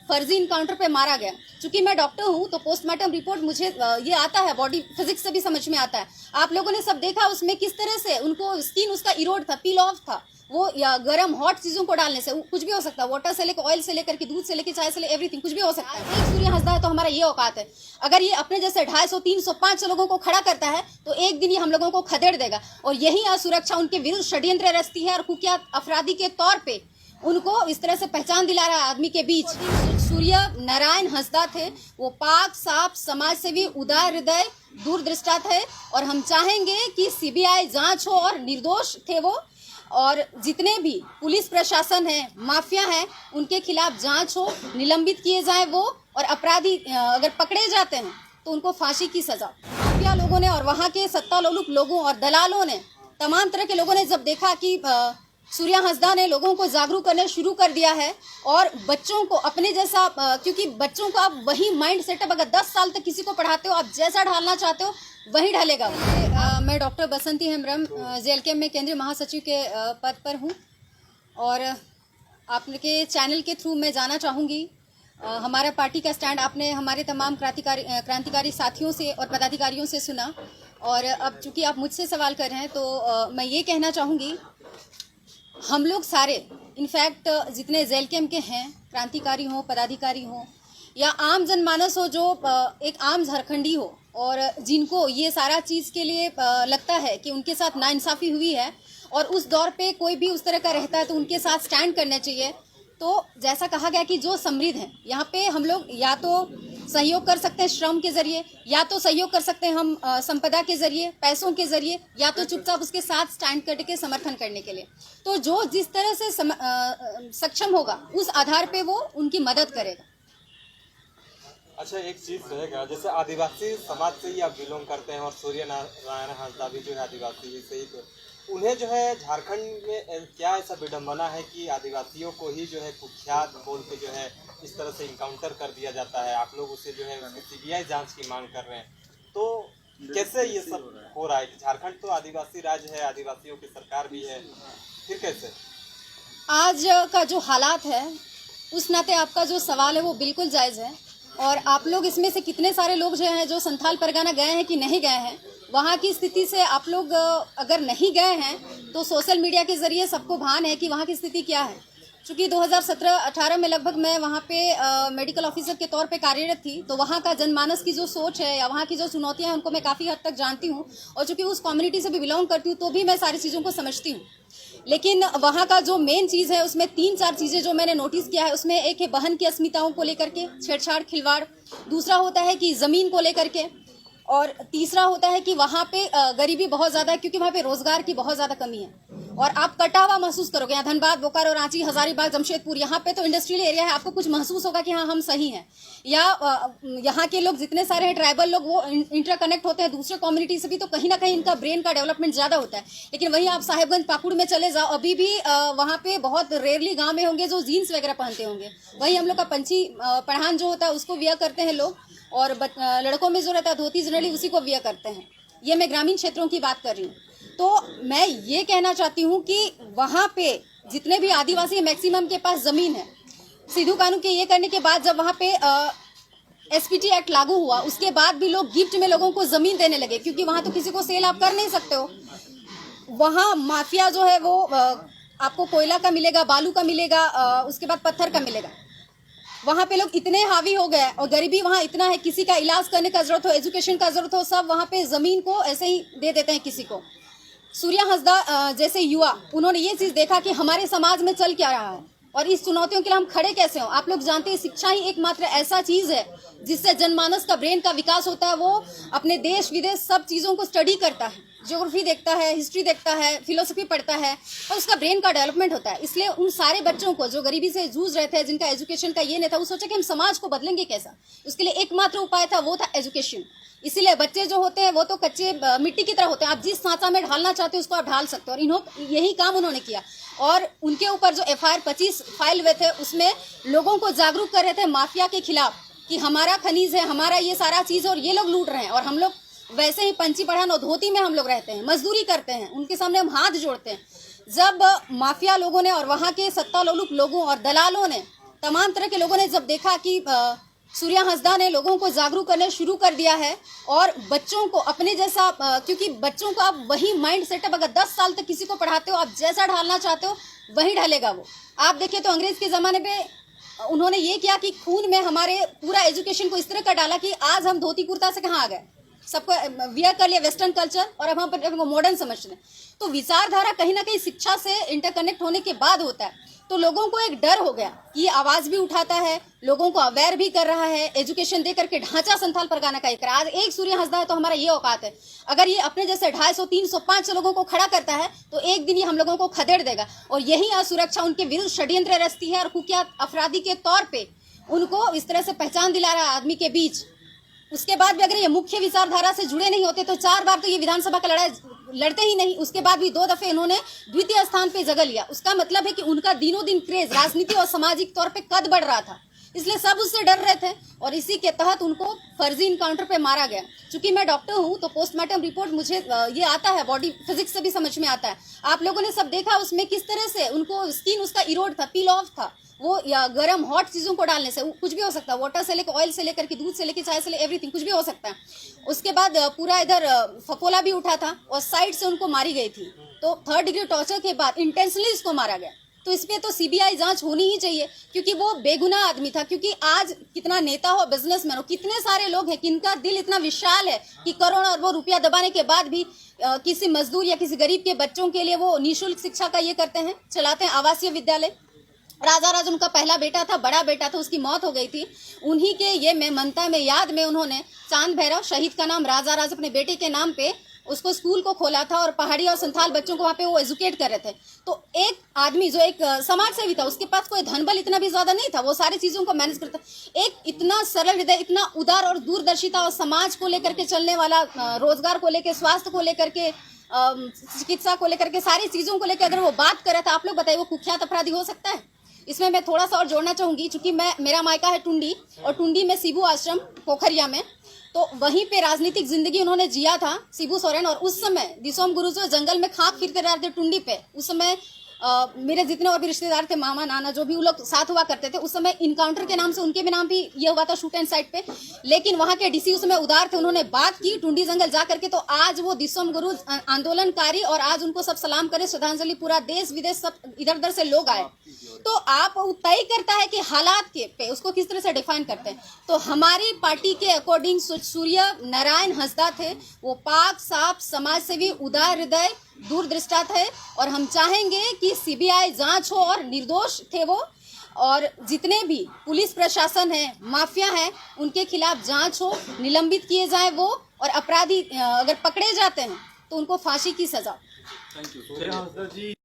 फर्जी इनकाउंटर पे मारा गया। चूंकि मैं डॉक्टर हूँ तो पोस्टमार्टम रिपोर्ट मुझे ये आता है, बॉडी फिजिक्स से भी समझ में आता है। आप लोगों ने सब देखा उसमें किस तरह से उनको स्किन उसका इरोड था, पील ऑफ था, वो या गर्म हॉट चीजों को डालने से कुछ भी हो सकता है। वाटर से लेकर ऑयल से लेकर के दूध से लेकर चाय से लेकर एवरीथिंग कुछ भी हो सकता है। एक सूर्य हंसदा है तो हमारा ये औकात है। अगर ये अपने जैसे 250, 300, 500 लोगों को खड़ा करता है तो एक दिन ये हम लोगों को खदेड़ देगा। और यही असुरक्षा उनके विरुद्ध षड्यंत्र रचती है और कुख्यात अपराधी के तौर पे उनको इस तरह से पहचान दिला रहा है आदमी के बीच। सूर्य नारायण हंसदा थे, वो पाक साफ समाज सेवी, उदार हृदय, दूरदृष्टा थे और हम चाहेंगे कि सीबीआई जांच हो और निर्दोष थे वो, और जितने भी पुलिस प्रशासन है, माफिया है, उनके खिलाफ जांच हो, निलंबित किए जाए वो, और अपराधी अगर पकड़े जाते हैं तो उनको फांसी की सजा। माफिया लोगों ने और वहाँ के सत्ता लोलुप लोगों और दलालों ने, तमाम तरह के लोगों ने जब देखा कि सूर्य हंसदा ने लोगों को जागरूक करना शुरू कर दिया है और बच्चों को अपने जैसा, क्योंकि बच्चों को आप वही माइंड सेटअप, अगर 10 साल तक किसी को पढ़ाते हो, आप जैसा ढालना चाहते हो वही ढलेगा। मैं डॉक्टर बसंती हेम्ब्रम जेएलकेएम में केंद्रीय महासचिव के पद पर हूँ और आपके चैनल के थ्रू मैं जाना चाहूँगी हमारा पार्टी का स्टैंड। आपने हमारे तमाम क्रांतिकारी साथियों से और पदाधिकारियों से सुना और अब चूँकि आप मुझसे सवाल कर रहे हैं तो मैं ये कहना चाहूँगी, हम लोग सारे इनफैक्ट जितने जेएलकेएम के हैं, क्रांतिकारी हों, पदाधिकारी हों या आम जनमानस हो, जो एक आम झारखंडी हो और जिनको ये सारा चीज़ के लिए लगता है कि उनके साथ नाइंसाफ़ी हुई है और उस दौर पे कोई भी उस तरह का रहता है तो उनके साथ स्टैंड करना चाहिए। तो जैसा कहा गया कि जो समृद्ध हैं, यहाँ पे हम लोग या तो सहयोग कर सकते हैं श्रम के जरिए, या तो सहयोग कर सकते हैं हम संपदा के जरिए, पैसों के जरिए, या तो चुपचाप उसके साथ स्टैंड करके समर्थन करने के लिए। तो जो जिस तरह से सक्षम होगा उस आधार पे वो उनकी मदद करेगा। अच्छा, एक चीज रहेगा, जैसे आदिवासी समाज से ही आप बिलोंग करते हैं और सूर्य नारायण हंसदा भी जो है आदिवासी से ही, तो उन्हें जो है झारखंड में क्या ऐसा विडंबना है कि आदिवासियों को ही जो है कुख्यात बोल के जो है इस तरह से इनकाउंटर कर दिया जाता है, आप लोग उसे जो है सीबीआई जांच की मांग कर रहे हैं, तो कैसे ये सब हो रहा है कि झारखंड तो आदिवासी राज्य है, आदिवासियों की सरकार भी है, फिर कैसे? आज का जो हालात है उस नाते आपका जो सवाल है वो बिल्कुल जायज़ है और आप लोग इसमें से कितने सारे लोग जो हैं जो संथाल परगना गए हैं कि नहीं गए हैं, वहाँ की स्थिति से आप लोग अगर नहीं गए हैं तो सोशल मीडिया के ज़रिए सबको भान है कि वहाँ की स्थिति क्या है। चूँकि 2017-18 में लगभग मैं वहाँ पे मेडिकल ऑफिसर के तौर पे कार्यरत थी, तो वहाँ का जनमानस की जो सोच है या वहाँ की जो चुनौतियाँ हैं उनको मैं काफ़ी हद तक जानती हूँ और चूँकि उस कम्युनिटी से भी बिलोंग करती हूँ तो भी मैं सारी चीज़ों को समझती हूँ। लेकिन वहाँ का जो मेन चीज़ है उसमें 3-4 चीज़ें जो मैंने नोटिस किया है, उसमें एक है बहन की अस्मिताओं को लेकर के छेड़छाड़ खिलवाड़, दूसरा होता है कि ज़मीन को लेकर के, और तीसरा होता है कि वहाँ पे गरीबी बहुत ज़्यादा है क्योंकि वहाँ पे रोज़गार की बहुत ज़्यादा कमी है और आप कटा हुआ महसूस करोगे। यहाँ धनबाद, बोकारो, रांची, हजारीबाग, जमशेदपुर, यहाँ पे तो इंडस्ट्रियल एरिया है, आपको कुछ महसूस होगा कि हाँ हम सही हैं। या यहाँ के लोग जितने सारे हैं ट्राइबल लोग, वो इंटरकनेक्ट होते हैं दूसरे कम्युनिटी से भी, तो कहीं ना कहीं इनका ब्रेन का डेवलपमेंट ज़्यादा होता है। लेकिन वहीं आप साहेबगंज, पाकुड़ में चले जाओ, अभी भी वहाँ पे बहुत रेयरली गाँव में होंगे जो जीन्स वगैरह पहनते होंगे। वहीं हम लोग का पंछी पढ़ान जो होता है उसको वियर करते हैं लोग, और लड़कों में जो रहता है धोती जनरली उसी को वियर करते हैं। ये मैं ग्रामीण क्षेत्रों की बात कर रही हूँ। तो मैं ये कहना चाहती हूँ कि वहाँ पे जितने भी आदिवासी मैक्सिमम के पास ज़मीन है, सिद्धू कानून के ये करने के बाद जब वहाँ पे एसपीटी एक्ट लागू हुआ उसके बाद भी लोग गिफ्ट में लोगों को ज़मीन देने लगे, क्योंकि वहाँ तो किसी को सेल आप कर नहीं सकते हो। वहाँ माफिया जो है वो आपको कोयला का मिलेगा, बालू का मिलेगा, उसके बाद पत्थर का मिलेगा। वहाँ पे लोग इतने हावी हो गए और गरीबी वहाँ इतना है, किसी का इलाज करने का जरूरत हो, एजुकेशन का जरूरत हो, सब वहाँ पे ज़मीन को ऐसे ही दे देते हैं किसी को। सूर्य हंसदा जैसे युवा, उन्होंने ये चीज़ देखा कि हमारे समाज में चल क्या रहा है और इस चुनौतियों के लिए हम खड़े कैसे हों। आप लोग जानते हैं शिक्षा ही एकमात्र ऐसा चीज़ है जिससे जनमानस का ब्रेन का विकास होता है। वो अपने देश विदेश सब चीज़ों को स्टडी करता है, ज्योग्राफी देखता है, हिस्ट्री देखता है, फिलोसफी पढ़ता है और उसका ब्रेन का डेवलपमेंट होता है। इसलिए उन सारे बच्चों को जो गरीबी से जूझ रहे थे, जिनका एजुकेशन का ये नहीं था, वो सोचा कि हम समाज को बदलेंगे कैसा। उसके लिए एकमात्र उपाय था, वो था एजुकेशन। इसीलिए बच्चे जो होते हैं वो तो कच्चे मिट्टी की तरह होते हैं, आप जिस सांचा में ढालना चाहते हो उसको आप ढाल सकते हो, और यही काम उन्होंने किया। और उनके ऊपर जो FIR 25 फाइल हुए थे उसमें लोगों को जागरूक कर रहे थे माफिया के खिलाफ कि हमारा खनीज है, हमारा ये सारा चीज़ और ये लोग लूट रहे हैं और हम लोग वैसे ही पंची पढ़ान और धोती में हम लोग रहते हैं, मजदूरी करते हैं, उनके सामने हम हाथ जोड़ते हैं। जब माफिया लोगों ने और वहाँ के सत्ता लोलुप लोगों और दलालों ने, तमाम तरह के लोगों ने जब देखा कि सूर्या हंसदा ने लोगों को जागरूक करने शुरू कर दिया है और बच्चों को अपने जैसा क्योंकि बच्चों का आप वही माइंड सेटअप अगर 10 साल तक किसी को पढ़ाते हो, आप जैसा ढालना चाहते हो वही ढलेगा वो। आप देखिए तो अंग्रेज के ज़माने पे उन्होंने ये किया कि खून में हमारे पूरा एजुकेशन को इस तरह का डाला कि आज हम धोती कुर्ता से कहाँ आ गए, सबको वियर कर लिया वेस्टर्न कल्चर और अब हम मॉडर्न समझते हैं। तो विचारधारा कहीं ना कहीं शिक्षा से इंटरकनेक्ट होने के बाद होता है, तो लोगों को एक डर हो गया कि ये आवाज भी उठाता है, लोगों को अवेयर भी कर रहा है, एजुकेशन दे करके ढांचा संथाल परगना का एक। आज एक सूर्य हंसदा है तो हमारा ये औकात है, अगर ये अपने जैसे 250, 300, 500 लोगों को खड़ा करता है तो एक दिन ये हम लोगों को खदेड़ देगा। और यही असुरक्षा उनके विरुद्ध षड्यंत्र रचती है और कुख्यात अपराधी के तौर पे उनको इस तरह से पहचान दिला रहा है आदमी के बीच। उसके बाद भी अगर ये मुख्य विचारधारा से जुड़े नहीं होते तो 4 बार तो ये विधानसभा का लड़ाई लड़ते ही नहीं। उसके बाद भी 2 दफे इन्होंने द्वितीय स्थान पे जगह लिया। उसका मतलब है कि उनका दिनों दिन क्रेज राजनीति और सामाजिक तौर पे कद बढ़ रहा था, इसलिए सब उससे डर रहे थे और इसी के तहत उनको फर्जी इनकाउंटर पे मारा गया। चूंकि मैं डॉक्टर हूँ तो पोस्टमार्टम रिपोर्ट मुझे ये आता है, बॉडी फिजिक्स से भी समझ में आता है। आप लोगों ने सब देखा उसमें किस तरह से उनको स्किन उसका इरोड था, पील ऑफ था, वो या गर्म हॉट चीज़ों को डालने से कुछ भी हो सकता है, वाटर से लेकर ऑयल से लेकर के दूध से लेकर चाय से लेकर एवरीथिंग कुछ भी हो सकता है। उसके बाद पूरा इधर फफोला भी उठा था और साइड से उनको मारी गई थी। तो 3rd डिग्री टॉर्चर के बाद इंटेंशनली इसको मारा गया। तो इस पे तो सीबीआई जांच होनी ही चाहिए क्योंकि वो बेगुनाह आदमी था। क्योंकि आज कितना नेता हो, बिजनेसमैन हो, कितने सारे लोग हैं जिनका दिल इतना विशाल है कि करोड़ और वो रुपया दबाने के बाद भी किसी मजदूर या किसी गरीब के बच्चों के लिए वो निःशुल्क शिक्षा का ये करते हैं, चलाते हैं आवासीय विद्यालय। राजा राज उनका पहला बेटा था, बड़ा बेटा था, उसकी मौत हो गई थी। उन्हीं के ये में मनता में याद में उन्होंने चांद भैरव शहीद का नाम राजा राज अपने बेटे के नाम पे उसको स्कूल को खोला था और पहाड़ी और संथाल बच्चों को वहाँ पे वो एजुकेट कर रहे थे। तो एक आदमी जो एक समाज सेवी था, उसके पास कोई धन बल इतना भी ज्यादा नहीं था, वो सारी चीजों को मैनेज करता। एक इतना सरल हृदय, इतना उदार और दूरदर्शिता और समाज को लेकर के चलने वाला, रोजगार को लेकर, स्वास्थ्य को लेकर के, चिकित्सा को लेकर के, सारी चीजों को लेकर अगर वो बात कर रहा था, आप लोग बताइए वो कुख्यात अपराधी हो सकता है? इसमें मैं थोड़ा सा और जोड़ना चाहूंगी, चूंकि मेरा मायका है टुंडी और टुंडी में शिबू आश्रम पोखरिया में, तो वहीं पे राजनीतिक जिंदगी उन्होंने जिया था शिबू सोरेन। और उस समय दिसोम गुरु जो जंगल में खाक फिरते रहे थे टुंडी पे, उस समय मेरे जितने और भी रिश्तेदार थे, मामा नाना जो भी वो लोग साथ हुआ करते थे, उस समय इनकाउंटर के नाम से उनके भी नाम भी ये हुआ था शूट एंड साइड पे। लेकिन वहाँ के डीसी उस समय उदार थे, उन्होंने बात की टुंडी जंगल जा करके, तो आज वो दिसोम गुरु आंदोलनकारी और आज उनको सब सलाम करे, श्रद्धांजलि, पूरा देश विदेश सब इधर उधर से लोग आए। तो आप तय करता है कि हालात के पे उसको किस तरह से डिफाइन करते हैं। तो हमारी पार्टी के अकॉर्डिंग सूर्य नारायण हंसदा थे, वो पाक साफ समाज सेवी, उदार हृदय, दूरदृष्टा थे और हम चाहेंगे कि सीबीआई जांच हो और निर्दोष थे वो, और जितने भी पुलिस प्रशासन है, माफिया है, उनके खिलाफ जांच हो, निलंबित किए जाए वो, और अपराधी अगर पकड़े जाते हैं तो उनको फांसी की सजा। Thank you.